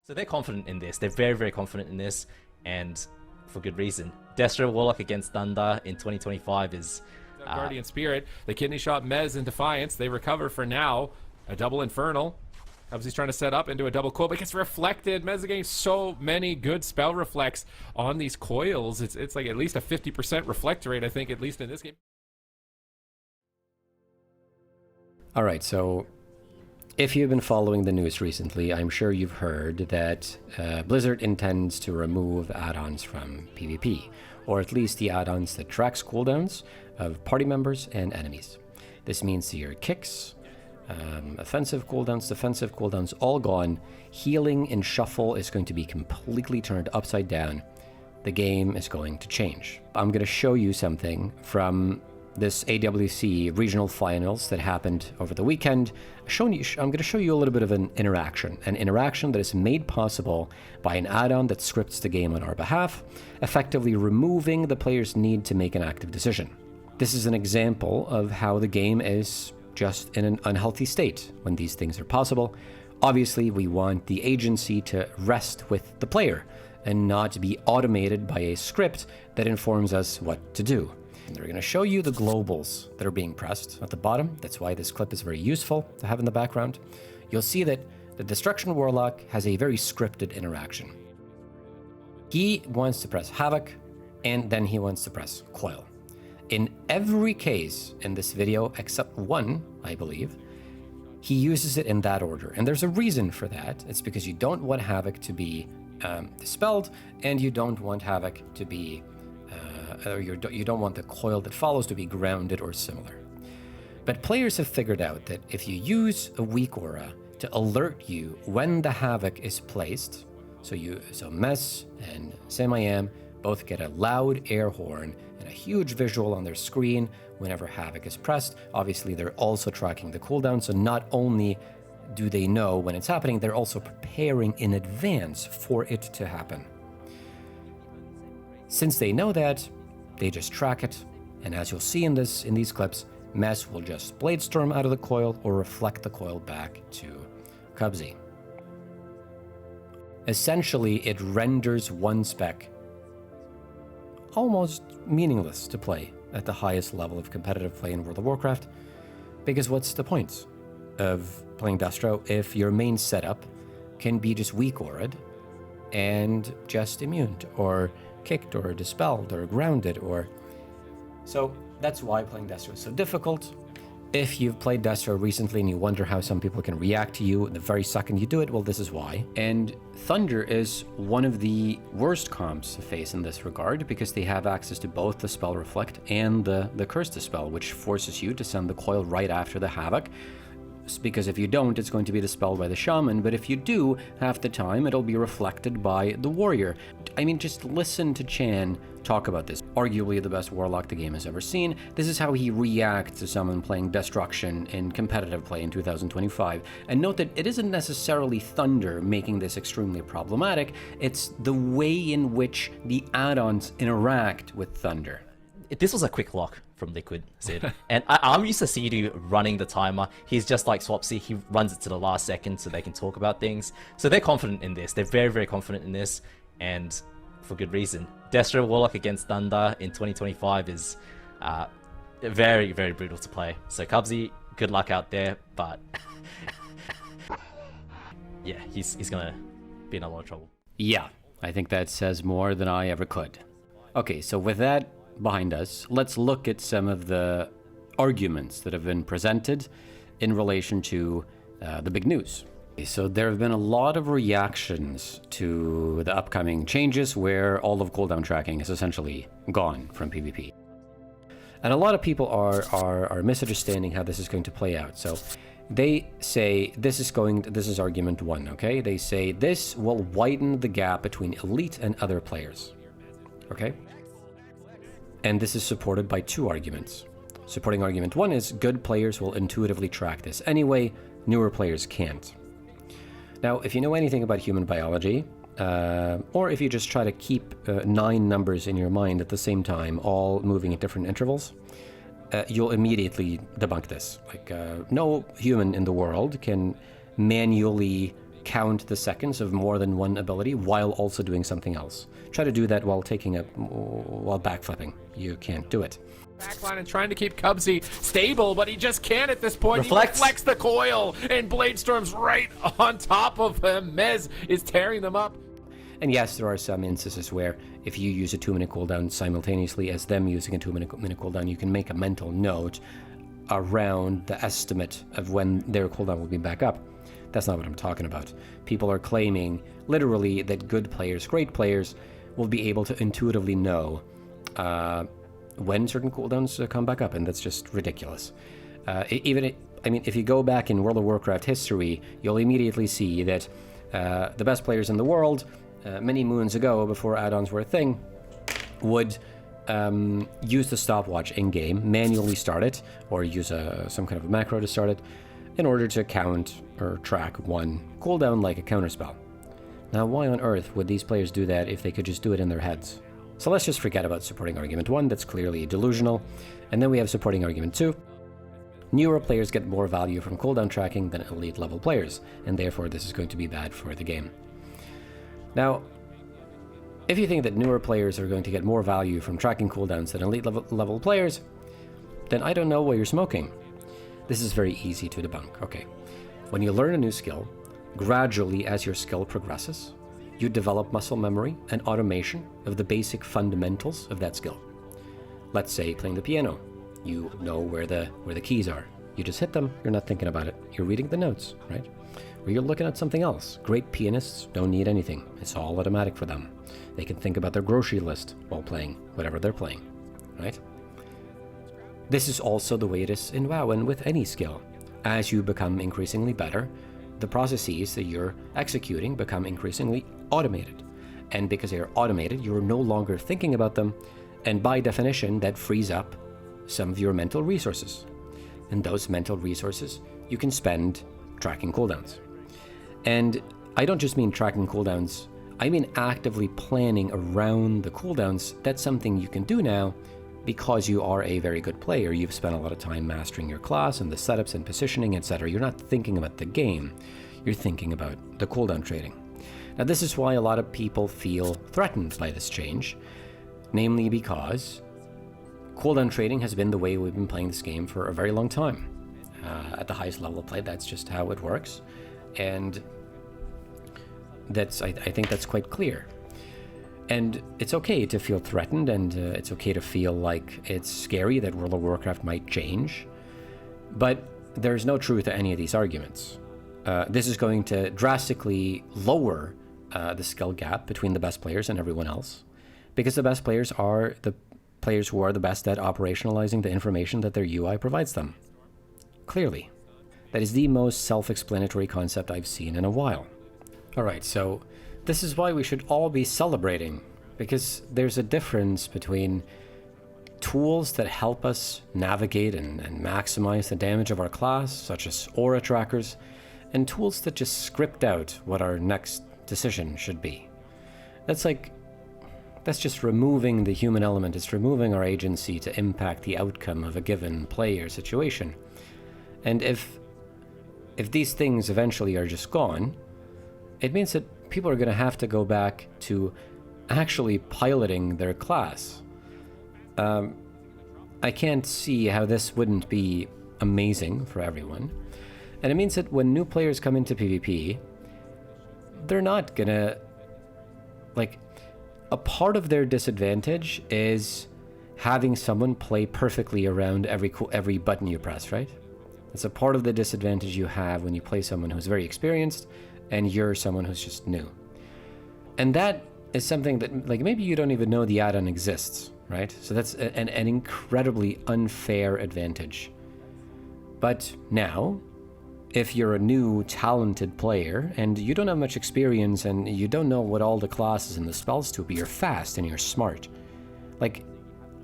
So they're confident in this. They're very, very confident in this, and for good reason. Destro Warlock against Thunder in 2025 is... Guardian Spirit, the kidney shot Mez in Defiance. They recover for now. A double Infernal. He's trying to set up into a double coil, but gets reflected. Mez getting so many good spell reflects on these coils. It's like at least a 50% reflect rate, I think, at least in this game. All right, so if you've been following the news recently, I'm sure you've heard that Blizzard intends to remove add-ons from PvP, or at least the add-ons that tracks cooldowns of party members and enemies. This means your kicks, offensive cooldowns, defensive cooldowns, all gone. Healing and shuffle is going to be completely turned upside down. The game is going to change. I'm going to show you something from this AWC regional finals that happened over the weekend. I'm going to show you a little bit of an interaction that is made possible by an add-on that scripts the game on our behalf, effectively removing the player's need to make an active decision. This is an example of how the game is just in an unhealthy state when these things are possible. Obviously, we want the agency to rest with the player and not be automated by a script that informs us what to do. And they're going to show you the globals that are being pressed at the bottom. That's why this clip is very useful to have in the background. You'll see that the Destruction Warlock has a very scripted interaction. He wants to press Havoc, and then he wants to press Coil. In every case in this video, except one, I believe, he uses it in that order. And there's a reason for that. It's because you don't want Havoc to be dispelled, and you don't want Havoc to be, you don't want the coil that follows to be grounded or similar. But players have figured out that if you use a weak aura to alert you when the Havoc is placed, so Mess and Sam both get a loud air horn and a huge visual on their screen whenever Havoc is pressed. Obviously, they're also tracking the cooldown, so not only do they know when it's happening, they're also preparing in advance for it to happen. Since they know that, they just track it, and as you'll see in these clips, Mess will just Bladestorm out of the coil or reflect the coil back to Cubsy. Essentially, it renders one spec almost meaningless to play at the highest level of competitive play in World of Warcraft, because what's the point of playing Destro if your main setup can be just weak aura'd and just immuned or kicked or dispelled or grounded or... So that's why playing Destro is so difficult. If you've played Destro recently and you wonder how some people can react to you the very second you do it, well, this is why. And Thunder is one of the worst comps to face in this regard because they have access to both the Spell Reflect and the Curse Dispel, which forces you to send the coil right after the Havoc. Because if you don't, it's going to be dispelled by the Shaman, but if you do, half the time it'll be reflected by the Warrior. I mean, just listen to Chan talk about this. Arguably the best Warlock the game has ever seen. This is how he reacts to someone playing Destruction in competitive play in 2025. And note that it isn't necessarily Thunder making this extremely problematic, it's the way in which the add-ons interact with Thunder. This was a quick lock from Liquid, Sid. And I'm used to CD running the timer. He's just like Swapsy. He runs it to the last second so they can talk about things. So they're confident in this. They're very, very confident in this. And for good reason. Destro Warlock against Thunder in 2025 is very, very brutal to play. So Cubsy, good luck out there. But yeah, he's going to be in a lot of trouble. Yeah, I think that says more than I ever could. Okay, so with that behind us, let's look at some of the arguments that have been presented in relation to the big news. So there have been a lot of reactions to the upcoming changes where all of cooldown tracking is essentially gone from PvP. And a lot of people are misunderstanding how this is going to play out. So they say this is argument one, okay? They say this will widen the gap between elite and other players, okay? And this is supported by two arguments. Supporting argument one is good players will intuitively track this anyway, newer players can't. Now, if you know anything about human biology, or if you just try to keep 9 numbers in your mind at the same time, all moving at different intervals, you'll immediately debunk this. Like, no human in the world can manually count the seconds of more than one ability while also doing something else. Try to do that while backflipping. You can't do it. Backline and trying to keep Cubsy stable, but he just can't at this point. Reflects. He reflects the coil, and Bladestorm's right on top of him. Mez is tearing them up. And yes, there are some instances where if you use a 2-minute cooldown simultaneously as them using a 2-minute cooldown, you can make a mental note around the estimate of when their cooldown will be back up. That's not what I'm talking about. People are claiming literally that good players, great players, will be able to intuitively know when certain cooldowns come back up, and that's just ridiculous. If you go back in World of Warcraft history, you'll immediately see that the best players in the world, many moons ago, before add-ons were a thing, would use the stopwatch in-game, manually start it, or use some kind of a macro to start it, in order to count or track one cooldown like a counterspell. Now, why on earth would these players do that if they could just do it in their heads? So let's just forget about supporting argument 1, that's clearly delusional, and then we have supporting argument 2. Newer players get more value from cooldown tracking than elite level players, and therefore this is going to be bad for the game. Now, if you think that newer players are going to get more value from tracking cooldowns than elite level players, then I don't know what you're smoking. This is very easy to debunk. Okay, when you learn a new skill, gradually as your skill progresses, you develop muscle memory and automation of the basic fundamentals of that skill. Let's say playing the piano. You know where the keys are. You just hit them, you're not thinking about it. You're reading the notes, right? Or you're looking at something else. Great pianists don't need anything. It's all automatic for them. They can think about their grocery list while playing whatever they're playing, right? This is also the way it is in WoW and with any skill. As you become increasingly better, the processes that you're executing become increasingly automated. And because they are automated, you're no longer thinking about them, and by definition, that frees up some of your mental resources. And those mental resources you can spend tracking cooldowns. And I don't just mean tracking cooldowns, I mean actively planning around the cooldowns. That's something you can do now because you are a very good player. You've spent a lot of time mastering your class and the setups and positioning, etc. You're not thinking about the game, you're thinking about the cooldown trading. Now, this is why a lot of people feel threatened by this change, namely because cooldown trading has been the way we've been playing this game for a very long time. At the highest level of play, that's just how it works. And I think that's quite clear. And it's okay to feel threatened, and it's okay to feel like it's scary that World of Warcraft might change. But there's no truth to any of these arguments. This is going to drastically lower the skill gap between the best players and everyone else, because the best players are the players who are the best at operationalizing the information that their UI provides them. Clearly. That is the most self-explanatory concept I've seen in a while. Alright, so this is why we should all be celebrating, because there's a difference between tools that help us navigate and maximize the damage of our class, such as aura trackers, and tools that just script out what our next decision should be. That's just removing the human element. It's removing our agency to impact the outcome of a given play or situation. And if these things eventually are just gone, it means that people are going to have to go back to actually piloting their class. I can't see how this wouldn't be amazing for everyone. And it means that when new players come into PvP, they're not gonna... a part of their disadvantage is having someone play perfectly around every button you press, right? It's a part of the disadvantage you have when you play someone who's very experienced and you're someone who's just new. And that is something that, maybe you don't even know the add-on exists, right? So that's an incredibly unfair advantage. But now, if you're a new, talented player, and you don't have much experience, and you don't know what all the classes and the spells do, but you're fast and you're smart,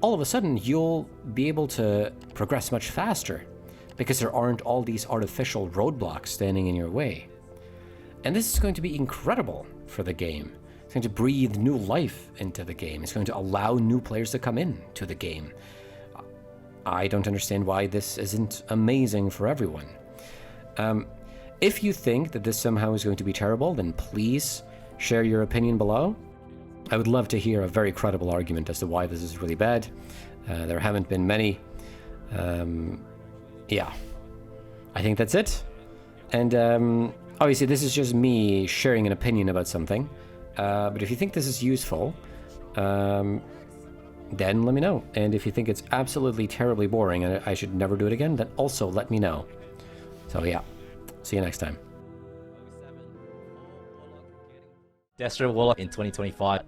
all of a sudden, you'll be able to progress much faster, because there aren't all these artificial roadblocks standing in your way. And this is going to be incredible for the game. It's going to breathe new life into the game. It's going to allow new players to come in to the game. I don't understand why this isn't amazing for everyone. If you think that this somehow is going to be terrible, then please share your opinion below. I would love to hear a very credible argument as to why this is really bad. There haven't been many. Yeah, I think that's it. And obviously this is just me sharing an opinion about something. But if you think this is useful, then let me know. And if you think it's absolutely terribly boring and I should never do it again, then also let me know. So yeah, see you next time. Destro Warlock in 2025.